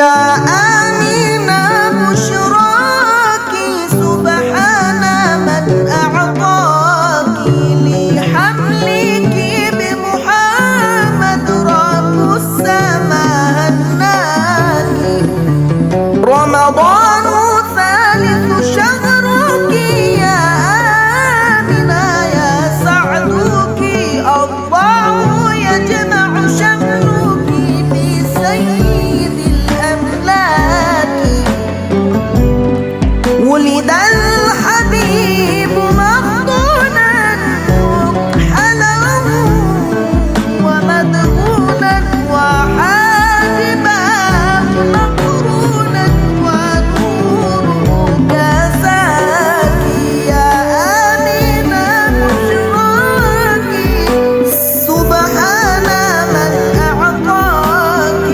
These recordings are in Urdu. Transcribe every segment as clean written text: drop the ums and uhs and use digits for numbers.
يا آمنة بشراك سبحان من أعطاك لحملك بمحمد رب السماء هناك. رمضان ثالث شهرك يا آمنة يا سعدك الله يجمع شملك بسيد الأملاك. ولد الحبيب مفطونا مكحلا ومدهونا وحاجبا مقرونا ونوره كساك. يا آمنة بشراك سبحان من أعطاك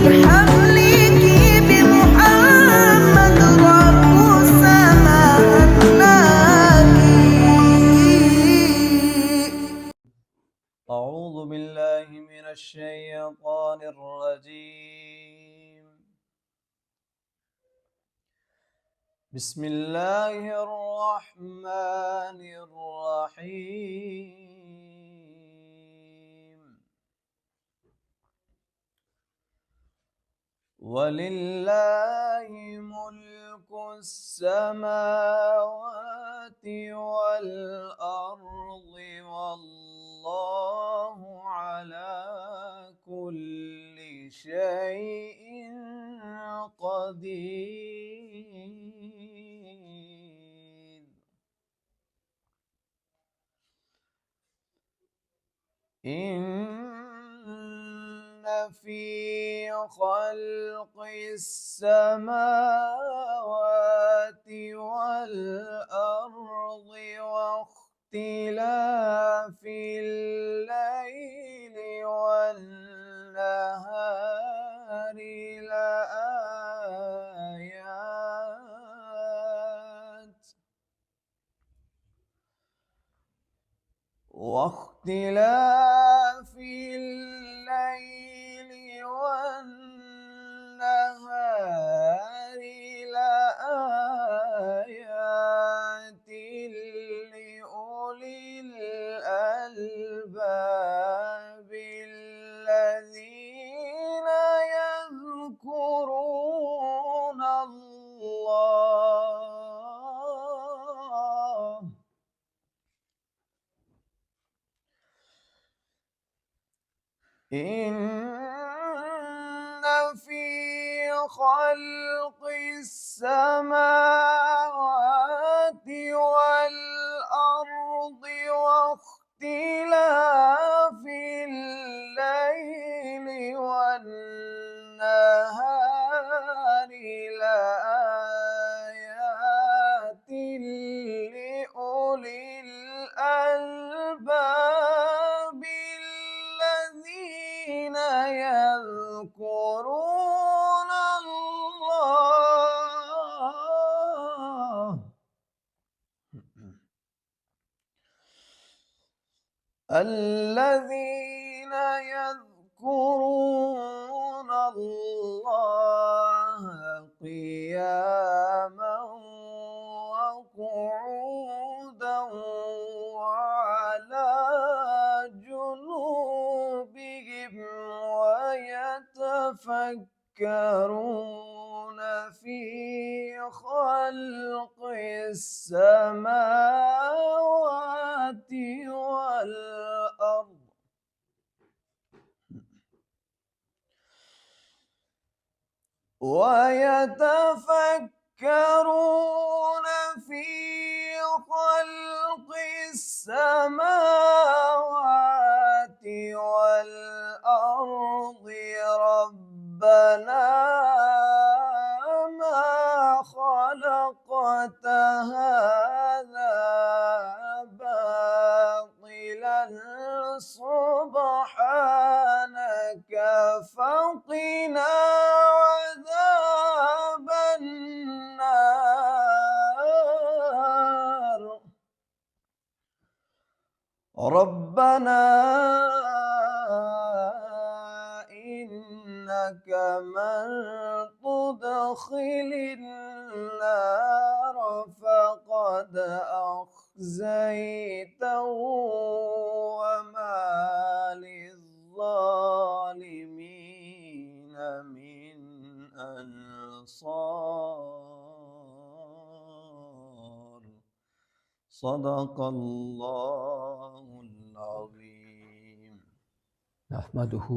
لحملك بمحمد رب السماء هناك. أعوذ بالله من الشيطان الرجيم. بسم الله الرحمن الرحيم. ولله ملك السماوات والأرض والله على كل شيء قدير. إن في خلق السماوات والأرض واختلاف الليل والنهار لآيات واختلاف الليل والنهار لآيات لأولي الألباب الذين يذكرون الله إن في خلق السماوات والأرض واختلاف الليل والنهار لآيات لأولي الألباب الذين يذكرون الله الذين يذكرون الله قياما وقعودا وعلى جنوبهم ويتفكرون في خلق السماوات والأرض ويتفكرون في خلق السماوات والأرض ربنا ما خلقت هذا باطلا سبحانك فقنا عذاب النار. ربنا إنك من تدخل النار فقد أخزيته وما للظالمين من أنصار صدق الله العظيم. نحمده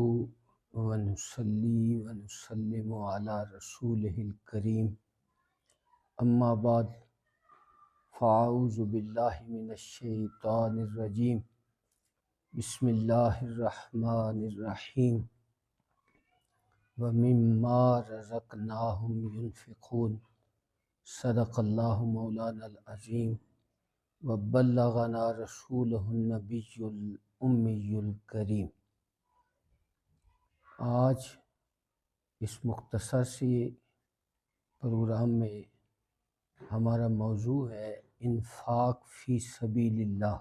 ونصلي ونسلم على رسوله الكريم اما بعد فاعوذ باللہ من الشیطان الرجیم بسم اللہ الرحمن الرحیم ومما رزقناہم ينفقون صدق اللہ مولانا العظیم وبلغنا رسولہ النبی الامی الکریم۔ آج اس مختصر سے پروگرام میں ہمارا موضوع ہے انفاق فی سبیل اللہ،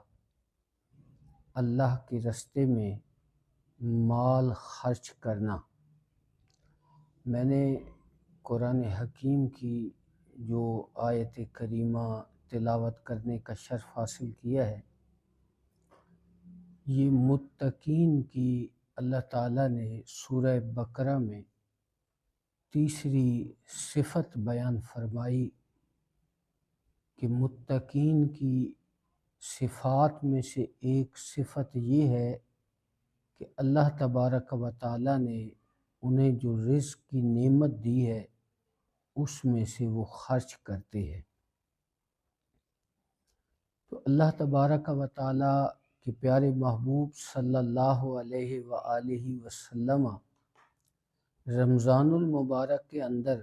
اللہ کے راستے میں مال خرچ کرنا۔ میں نے قرآن حکیم کی جو آیت کریمہ تلاوت کرنے کا شرف حاصل کیا ہے، یہ متقین کی اللہ تعالیٰ نے سورہ بقرہ میں تیسری صفت بیان فرمائی کہ متقین کی صفات میں سے ایک صفت یہ ہے کہ اللہ تبارک و تعالیٰ نے انہیں جو رزق کی نعمت دی ہے اس میں سے وہ خرچ کرتے ہیں۔ تو اللہ تبارک و تعالیٰ کہ پیارے محبوب صلی اللہ علیہ وآلہ وسلم رمضان المبارک کے اندر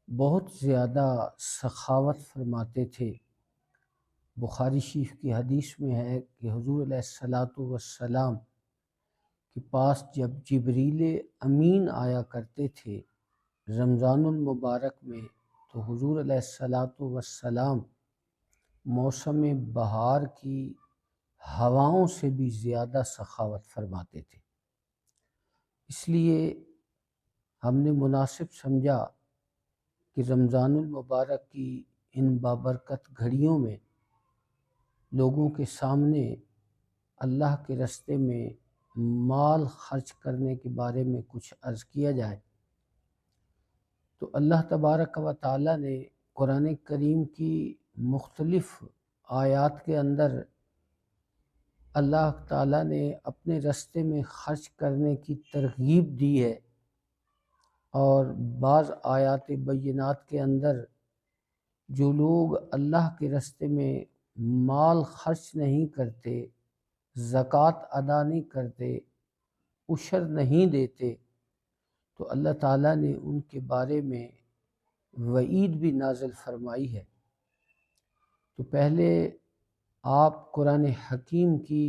بہت زیادہ سخاوت فرماتے تھے۔ بخاری شریف کی حدیث میں ہے کہ حضور علیہ الصلاۃ والسلام کے پاس جب جبریل امین آیا کرتے تھے رمضان المبارک میں، تو حضور علیہ الصلاۃ والسلام موسم بہار کی ہواؤں سے بھی زیادہ سخاوت فرماتے تھے۔ اس لیے ہم نے مناسب سمجھا کہ رمضان المبارک کی ان بابرکت گھڑیوں میں لوگوں کے سامنے اللہ کے راستے میں مال خرچ کرنے کے بارے میں کچھ عرض کیا جائے۔ تو اللہ تبارک و تعالیٰ نے قرآن کریم کی مختلف آیات کے اندر اللہ تعالیٰ نے اپنے راستے میں خرچ کرنے کی ترغیب دی ہے، اور بعض آیات بینات کے اندر جو لوگ اللہ کے راستے میں مال خرچ نہیں کرتے، زکوٰۃ ادا نہیں کرتے، عشر نہیں دیتے، تو اللہ تعالیٰ نے ان کے بارے میں وعید بھی نازل فرمائی ہے۔ تو پہلے آپ قرآن حکیم کی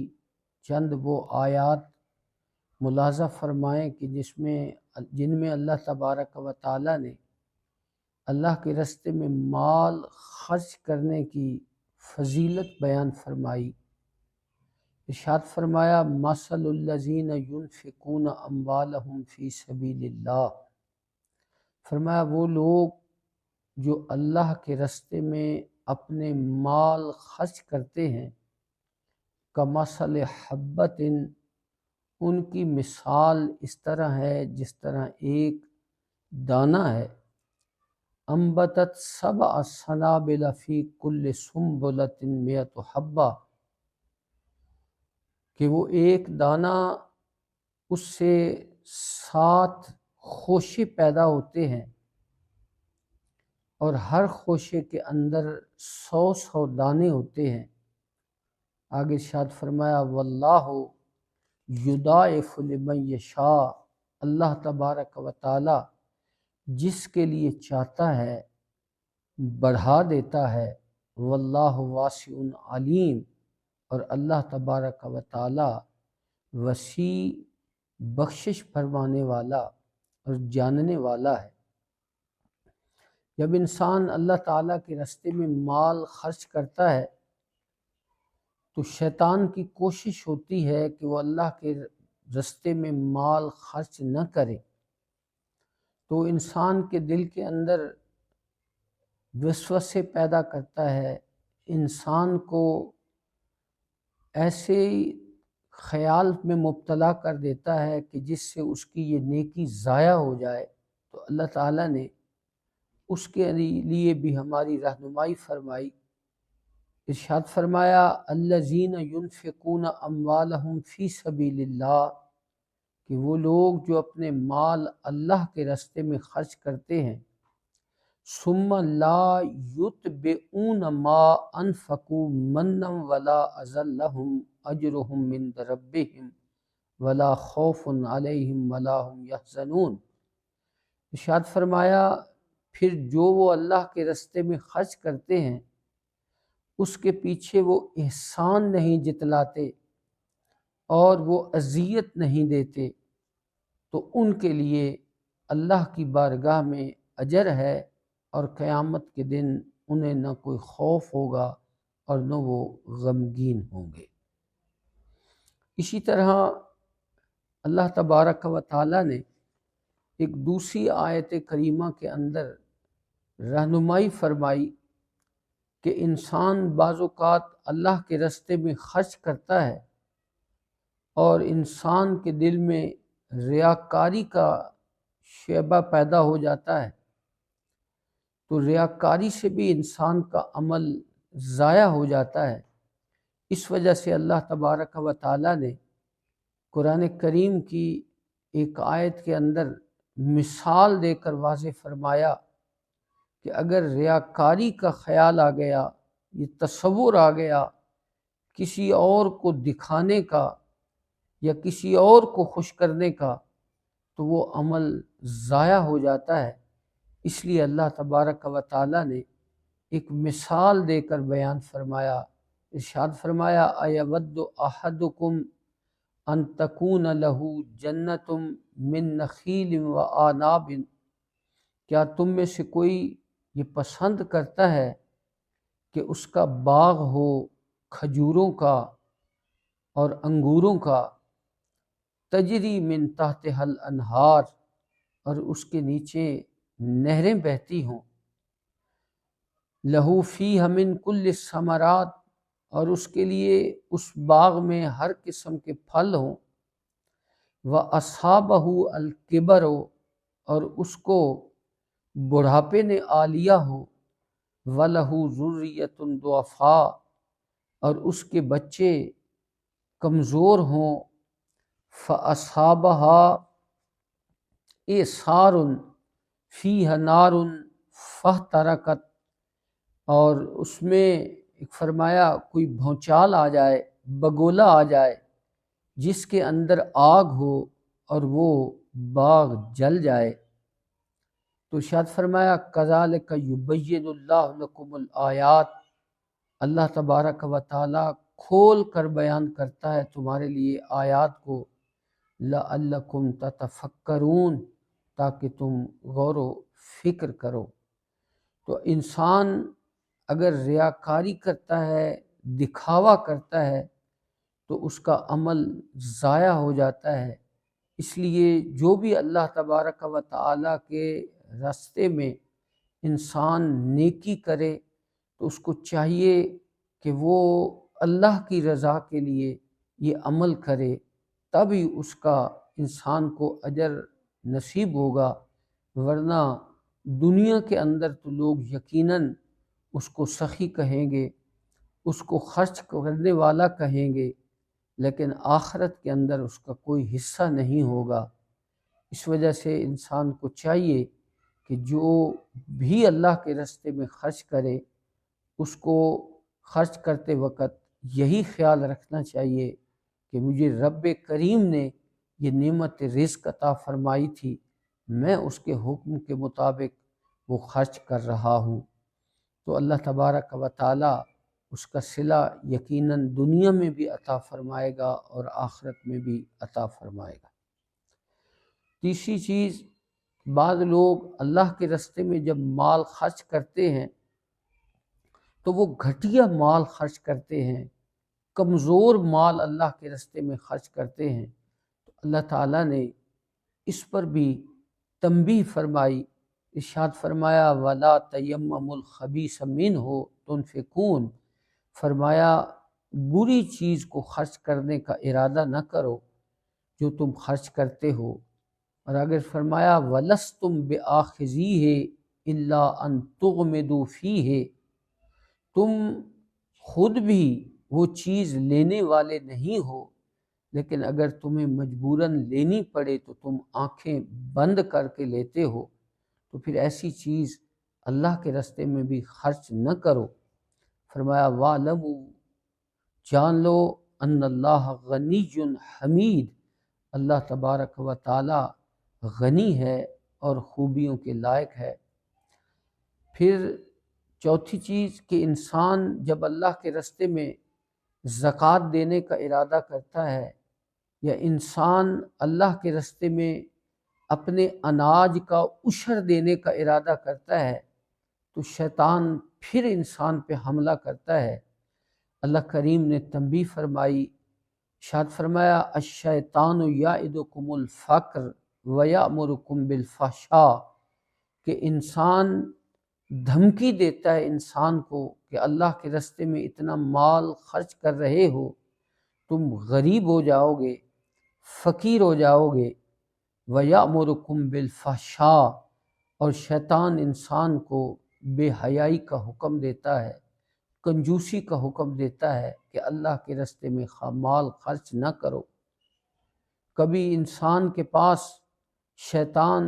چند وہ آیات ملاحظہ فرمائیں کہ جن میں اللہ تبارک و تعالیٰ نے اللہ کے راستے میں مال خرچ کرنے کی فضیلت بیان فرمائی۔ ارشاد فرمایا مثل الذین ينفقون اموالهم فی سبیل اللہ، فرمایا وہ لوگ جو اللہ کے راستے میں اپنے مال خرچ کرتے ہیں، کمثل حبۃ، ان کی مثال اس طرح ہے جس طرح ایک دانہ ہے، انبتت سبع سنابل فی کل سنبلۃ مئۃ حبہ، کہ وہ ایک دانہ اس سے 7 خوشے پیدا ہوتے ہیں، اور ہر خوشے کے اندر 100 دانے ہوتے ہیں۔ آگے ارشاد فرمایا واللہ یضاعف لمن یشاء، اللہ تبارک و تعالی جس کے لیے چاہتا ہے بڑھا دیتا ہے، واللہ واسع علیم، اور اللہ تبارک و تعالی وسیع بخشش فرمانے والا اور جاننے والا ہے۔ جب انسان اللہ تعالیٰ کے راستے میں مال خرچ کرتا ہے تو شیطان کی کوشش ہوتی ہے کہ وہ اللہ کے راستے میں مال خرچ نہ کرے، تو انسان کے دل کے اندر وسوسے پیدا کرتا ہے، انسان کو ایسے خیال میں مبتلا کر دیتا ہے کہ جس سے اس کی یہ نیکی ضائع ہو جائے۔ تو اللہ تعالیٰ نے اس کے لیے بھی ہماری رہنمائی فرمائی، ارشاد فرمایا الذین ینفقون اموالہم فی سبیل اللہ، کہ وہ لوگ جو اپنے مال اللہ کے راستے میں خرچ کرتے ہیں، ثم لا یتبعون ما انفقوا منا ولا اذى لهم اجرهم عند ربهم ولا خوف علیہم ولا هم يحزنون۔ ارشاد فرمایا پھر جو وہ اللہ کے راستے میں خرچ کرتے ہیں اس کے پیچھے وہ احسان نہیں جتلاتے اور وہ اذیت نہیں دیتے، تو ان کے لیے اللہ کی بارگاہ میں اجر ہے، اور قیامت کے دن انہیں نہ کوئی خوف ہوگا اور نہ وہ غمگین ہوں گے۔ اسی طرح اللہ تبارک و تعالیٰ نے ایک دوسری آیت کریمہ کے اندر رہنمائی فرمائی کہ انسان بعض اوقات اللہ کے راستے میں خرچ کرتا ہے اور انسان کے دل میں ریاکاری کا شیبہ پیدا ہو جاتا ہے، تو ریاکاری سے بھی انسان کا عمل ضائع ہو جاتا ہے۔ اس وجہ سے اللہ تبارک و تعالیٰ نے قرآن کریم کی ایک آیت کے اندر مثال دے کر واضح فرمایا کہ اگر ریاکاری کا خیال آ گیا، یہ تصور آ گیا کسی اور کو دکھانے کا یا کسی اور کو خوش کرنے کا، تو وہ عمل ضائع ہو جاتا ہے۔ اس لیے اللہ تبارک و تعالیٰ نے ایک مثال دے کر بیان فرمایا، ارشاد فرمایا ایود احدکم ان تکون لہ جنۃ من نخیل و اعناب، کیا تم میں سے کوئی یہ پسند کرتا ہے کہ اس کا باغ ہو کھجوروں کا اور انگوروں کا، تجری من تحتہا الانہار، اور اس کے نیچے نہریں بہتی ہوں، لہو فیہا من کل الثمرات، اور اس کے لیے اس باغ میں ہر قسم کے پھل ہوں، وَأَصْحَابَهُ الْكِبَرُ، اور اس کو بڑھاپے نے آ لیا ہو، وَلَهُ ذُرِّيَّةٌ ضُعَفَاء، اور اس کے بچے کمزور ہوں، فَأَصْحَابَهَا إِعْصَارٌ فِيهَا نَارٌ فَاحْتَرَقَتْ، اور اس میں ایک فرمایا کوئی بھونچال آ جائے، بگولا آ جائے جس کے اندر آگ ہو اور وہ باغ جل جائے۔ تو ارشاد فرمایا کذالک یبین اللہ لکم الآیات، اللہ تبارک و تعالیٰ کھول کر بیان کرتا ہے تمہارے لیے آیات کو، لعلکم تتفکرون، تاکہ تم غور و فکر کرو۔ تو انسان اگر ریاکاری کرتا ہے، دکھاوا کرتا ہے، تو اس کا عمل ضائع ہو جاتا ہے۔ اس لیے جو بھی اللہ تبارک و تعالیٰ کے راستے میں انسان نیکی کرے تو اس کو چاہیے کہ وہ اللہ کی رضا کے لیے یہ عمل کرے، تبھی اس کا انسان کو اجر نصیب ہوگا، ورنہ دنیا کے اندر تو لوگ یقیناً اس کو سخی کہیں گے، اس کو خرچ کرنے والا کہیں گے، لیکن آخرت کے اندر اس کا کوئی حصہ نہیں ہوگا۔ اس وجہ سے انسان کو چاہیے کہ جو بھی اللہ کے راستے میں خرچ کرے اس کو خرچ کرتے وقت یہی خیال رکھنا چاہیے کہ مجھے رب کریم نے یہ نعمت رزق عطا فرمائی تھی، میں اس کے حکم کے مطابق وہ خرچ کر رہا ہوں، تو اللہ تبارک و تعالیٰ اس کا صلہ یقیناً دنیا میں بھی عطا فرمائے گا اور آخرت میں بھی عطا فرمائے گا۔ تیسری چیز، بعض لوگ اللہ کے راستے میں جب مال خرچ کرتے ہیں تو وہ گھٹیا مال خرچ کرتے ہیں، کمزور مال اللہ کے راستے میں خرچ کرتے ہیں، تو اللہ تعالیٰ نے اس پر بھی تنبیہ فرمائی، ارشاد فرمایا ولا تیمموا الخبیث منہ تنفقون، فرمایا بری چیز کو خرچ کرنے کا ارادہ نہ کرو جو تم خرچ کرتے ہو، اور اگر فرمایا وَلَسْتُمْ بِآخِذِيهِ إِلَّا أَن تُغْمِضُوا فِيهِ، تم خود بھی وہ چیز لینے والے نہیں ہو، لیکن اگر تمہیں مجبوراً لینی پڑے تو تم آنکھیں بند کر کے لیتے ہو، تو پھر ایسی چیز اللہ کے راستے میں بھی خرچ نہ کرو۔ فرمایا وَاعْلَمُوا، جان لو، ان اللہ غنی حمید، اللہ تبارک و تعالی غنی ہے اور خوبیوں کے لائق ہے۔ پھر چوتھی چیز کہ انسان جب اللہ کے راستے میں زکوٰۃ دینے کا ارادہ کرتا ہے، یا انسان اللہ کے راستے میں اپنے اناج کا عشر دینے کا ارادہ کرتا ہے، تو شیطان پھر انسان پہ حملہ کرتا ہے۔ اللہ کریم نے تنبیہ فرمائی، ارشاد فرمایا الشیطان یعدکم الفقر ویأمرکم بالفحشاء، کہ انسان دھمکی دیتا ہے انسان کو کہ اللہ کے راستے میں اتنا مال خرچ کر رہے ہو، تم غریب ہو جاؤ گے، فقیر ہو جاؤ گے، وَيَأْمُرُكُمْ بِالْفَحْشَاءِ، اور شیطان انسان کو بے حیائی کا حکم دیتا ہے، کنجوسی کا حکم دیتا ہے کہ اللہ کے راستے میں مال خرچ نہ کرو۔ کبھی انسان کے پاس شیطان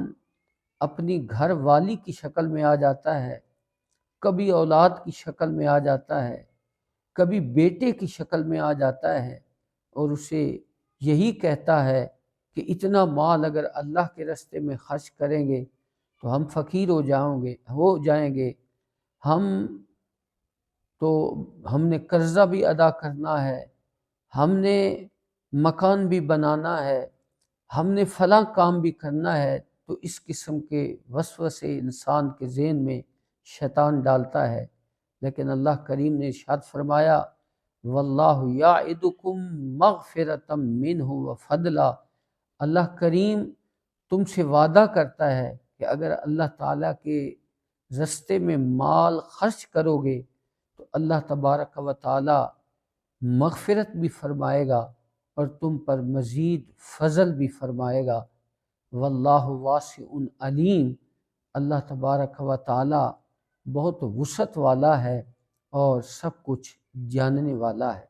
اپنی گھر والی کی شکل میں آ جاتا ہے، کبھی اولاد کی شکل میں آ جاتا ہے، کبھی بیٹے کی شکل میں آ جاتا ہے، اور اسے یہی کہتا ہے کہ اتنا مال اگر اللہ کے راستے میں خرچ کریں گے تو ہم فقیر ہو جائیں گے، ہم نے قرضہ بھی ادا کرنا ہے، ہم نے مکان بھی بنانا ہے، ہم نے فلاں کام بھی کرنا ہے۔ تو اس قسم کے وسوسے انسان کے ذہن میں شیطان ڈالتا ہے، لیکن اللہ کریم نے ارشاد فرمایا واللہ یعدکم مغفرۃ منہ وفضلا، اللہ کریم تم سے وعدہ کرتا ہے کہ اگر اللہ تعالیٰ کے راستے میں مال خرچ کرو گے تو اللہ تبارک و تعالیٰ مغفرت بھی فرمائے گا اور تم پر مزید فضل بھی فرمائے گا۔ واللہ واسع علیم، اللہ تبارک و تعالیٰ بہت وسعت والا ہے اور سب کچھ جاننے والا ہے۔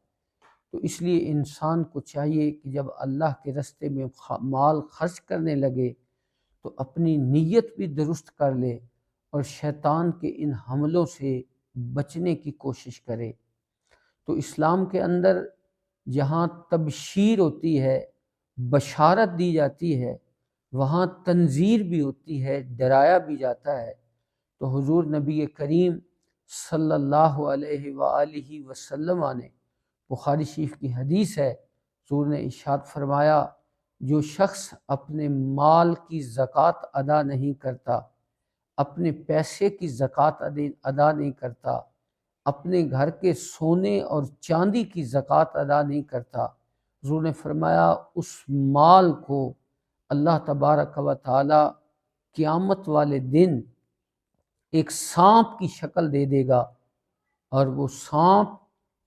تو اس لیے انسان کو چاہیے کہ جب اللہ کے راستے میں مال خرچ کرنے لگے تو اپنی نیت بھی درست کر لے اور شیطان کے ان حملوں سے بچنے کی کوشش کرے۔ تو اسلام کے اندر جہاں تبشیر ہوتی ہے، بشارت دی جاتی ہے، وہاں تنذیر بھی ہوتی ہے، ڈرایا بھی جاتا ہے۔ تو حضور نبی کریم صلی اللہ علیہ وآلہ وسلم نے، بخاری شریف کی حدیث ہے، حضور نے ارشاد فرمایا جو شخص اپنے مال کی زکوٰۃ ادا نہیں کرتا، اپنے پیسے کی زکوٰۃ ادا نہیں کرتا، اپنے گھر کے سونے اور چاندی کی زکوٰۃ ادا نہیں کرتا، حضور نے فرمایا اس مال کو اللہ تبارک و تعالی قیامت والے دن ایک سانپ کی شکل دے دے گا، اور وہ سانپ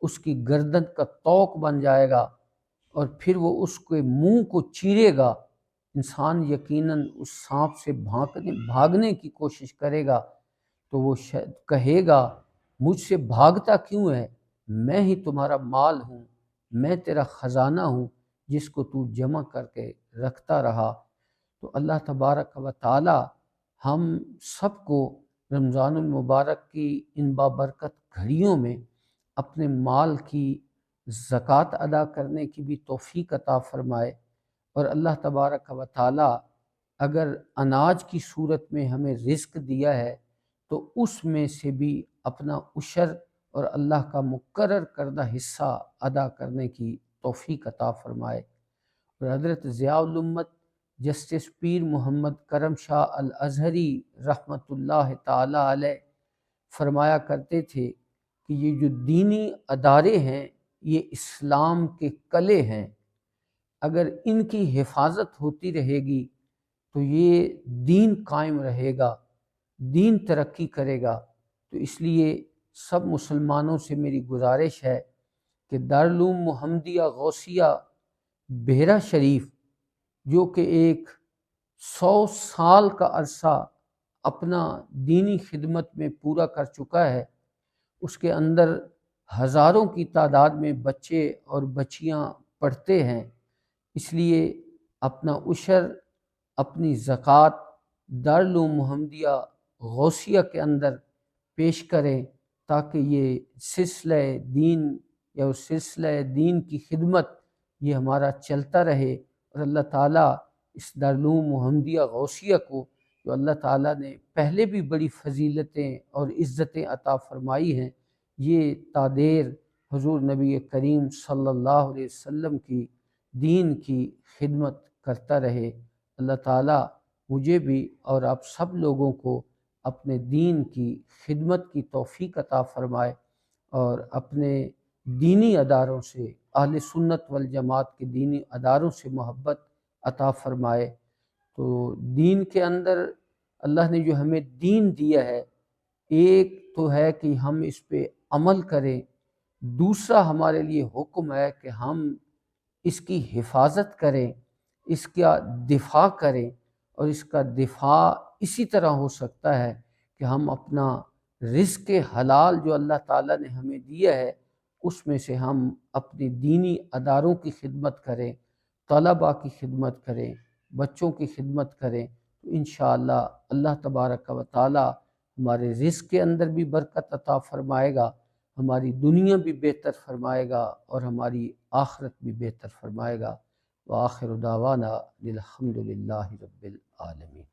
اس کی گردن کا طوق بن جائے گا، اور پھر وہ اس کے منہ کو چیرے گا۔ انسان یقیناً اس سانپ سے بھاگنے کی کوشش کرے گا تو وہ کہے گا مجھ سے بھاگتا کیوں ہے، میں ہی تمہارا مال ہوں، میں تیرا خزانہ ہوں جس کو تو جمع کر کے رکھتا رہا۔ تو اللہ تبارک و تعالی ہم سب کو رمضان المبارک کی ان بابرکت گھڑیوں میں اپنے مال کی زکوٰۃ ادا کرنے کی بھی توفیق عطا فرمائے، اور اللہ تبارک و تعالی اگر اناج کی صورت میں ہمیں رزق دیا ہے تو اس میں سے بھی اپنا عشر اور اللہ کا مقرر کردہ حصہ ادا کرنے کی توفیق عطا فرمائے۔ اور حضرت ضیاء الامت جسٹس پیر محمد کرم شاہ الازہری رحمۃ اللہ تعالی علیہ فرمایا کرتے تھے کہ یہ جو دینی ادارے ہیں یہ اسلام کے کلے ہیں، اگر ان کی حفاظت ہوتی رہے گی تو یہ دین قائم رہے گا، دین ترقی کرے گا۔ تو اس لیے سب مسلمانوں سے میری گزارش ہے کہ دارالعلوم محمدیہ غوثیہ بحیرہ شریف، جو کہ ایک 100 سال کا عرصہ اپنا دینی خدمت میں پورا کر چکا ہے، اس کے اندر ہزاروں کی تعداد میں بچے اور بچیاں پڑھتے ہیں۔ اس لیے اپنا عشر، اپنی زکوٰۃ دارالعلوم محمدیہ غوثیہ کے اندر پیش کریں، تاکہ یہ سلسلہ دین یا اس سلسلہ دین کی خدمت یہ ہمارا چلتا رہے، اور اللہ تعالیٰ اس دارالعلوم محمدیہ غوثیہ کو، جو اللہ تعالیٰ نے پہلے بھی بڑی فضیلتیں اور عزتیں عطا فرمائی ہیں، یہ تادیر حضور نبی کریم صلی اللہ علیہ وسلم کی دین کی خدمت کرتا رہے۔ اللہ تعالیٰ مجھے بھی اور آپ سب لوگوں کو اپنے دین کی خدمت کی توفیق عطا فرمائے، اور اپنے دینی اداروں سے، اہل سنت والجماعت کے دینی اداروں سے محبت عطا فرمائے۔ تو دین کے اندر اللہ نے جو ہمیں دین دیا ہے، ایک تو ہے کہ ہم اس پہ عمل کریں، دوسرا ہمارے لیے حکم ہے کہ ہم اس کی حفاظت کریں، اس کا دفاع کریں، اور اس کا دفاع اسی طرح ہو سکتا ہے کہ ہم اپنا رزق حلال جو اللہ تعالیٰ نے ہمیں دیا ہے، اس میں سے ہم اپنی دینی اداروں کی خدمت کریں، طلباء کی خدمت کریں، بچوں کی خدمت کریں، تو انشاءاللہ اللہ تبارک و تعالیٰ ہمارے رزق کے اندر بھی برکت عطا فرمائے گا، ہماری دنیا بھی بہتر فرمائے گا، اور ہماری آخرت بھی بہتر فرمائے گا۔ وآخر دعوانا الحمدللہ رب العالمین۔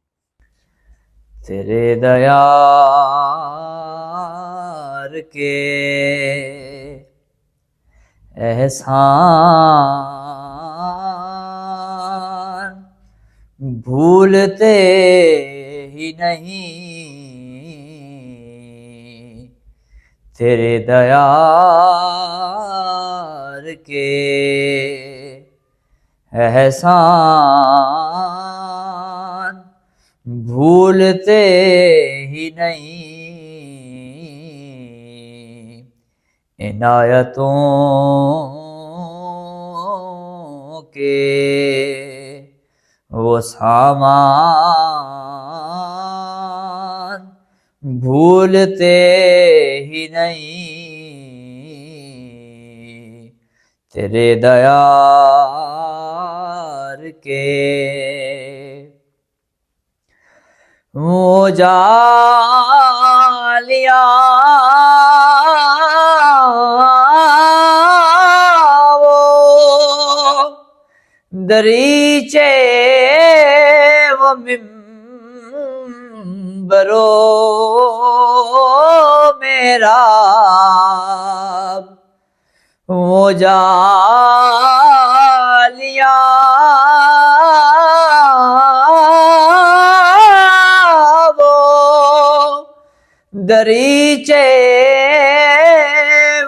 تیرے دیار کے احسان بھولتے ہی نہیں، تیرے دیار کے احسان بھولتے ہی نہیں، عنایتوں کے وہ سامان بھولتے ہی نہیں، تیرے دیار کے وہ جالیاں وہ دریچے وہ ممبر و محراب، وہ جالیاں دریچے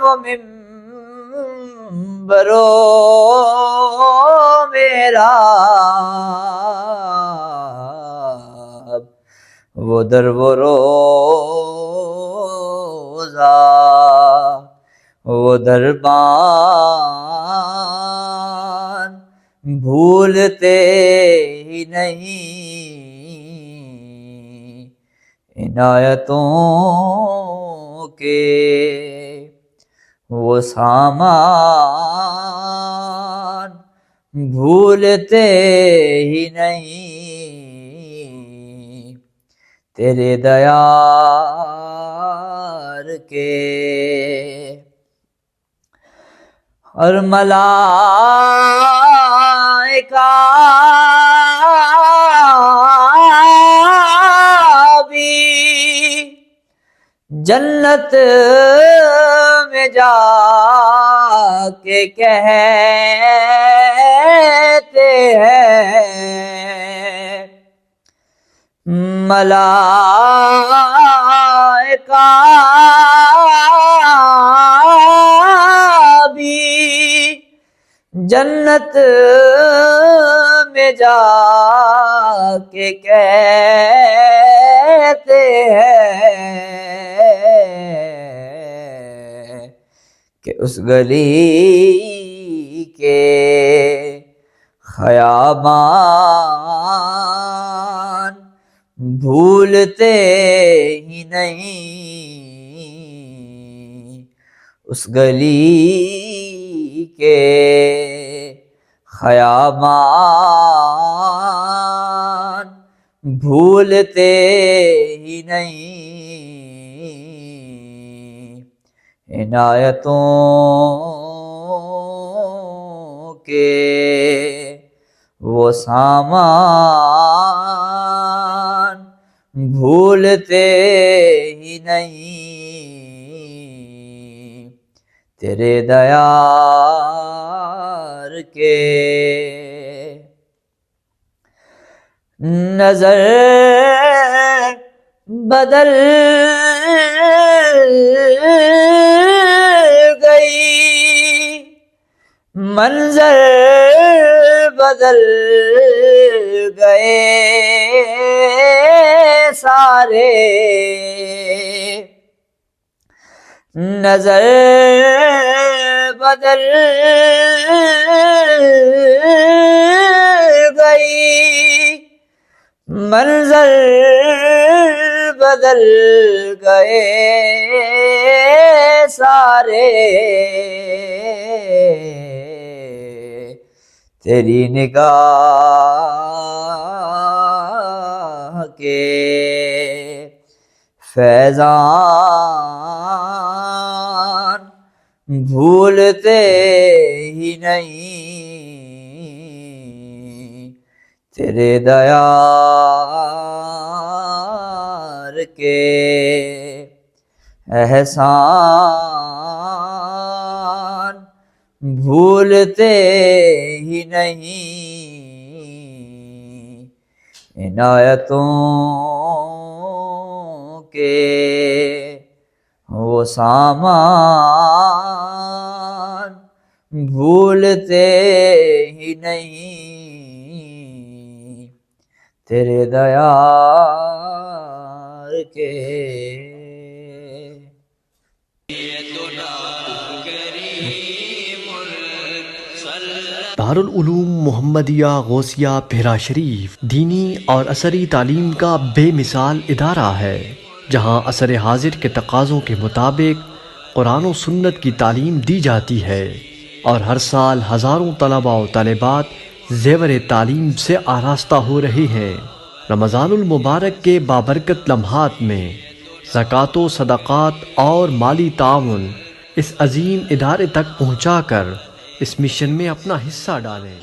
وہ ممبر و محراب، وہ در و روضہ وہ دربان بھولتے ہی نہیں، عنایتوں کے وہ سامان بھولتے ہی نہیں، تیرے دیار کے اور ملائکہ بھی جنت میں جا کے کہتے ہیں، ملائکہ بھی جنت میں میں جا کے کہتے ہیں کہ اس گلی کے خیابان بھولتے ہی نہیں، اس گلی کے خیابان بھولتے ہی نہیں، عنایتوں کے وہ سامان بھولتے ہی نہیں، تیرے دیار کے نظر بدل گئی، منظر بدل گئے سارے، نظر بدل گئی، منظر بدل گئے سارے، تیری نگاہ کے فیضان بھولتے ہی نہیں، تیرے دیار کے احسان بھولتے ہی نہیں، عنایتوں کے وہ سامان بھولتے ہی نہیں، تیرے دیار کے۔ دارالعلوم محمدیہ غوثیہ بھیرا شریف دینی اور عصری تعلیم کا بے مثال ادارہ ہے، جہاں عصر حاضر کے تقاضوں کے مطابق قرآن و سنت کی تعلیم دی جاتی ہے، اور ہر سال ہزاروں طلباء و طالبات زیور تعلیم سے آراستہ ہو رہے ہیں۔ رمضان المبارک کے بابرکت لمحات میں زکوٰۃ و صدقات اور مالی تعاون اس عظیم ادارے تک پہنچا کر اس مشن میں اپنا حصہ ڈالیں۔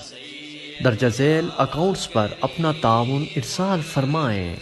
درجہ ذیل اکاؤنٹس پر اپنا تعاون ارسال فرمائیں۔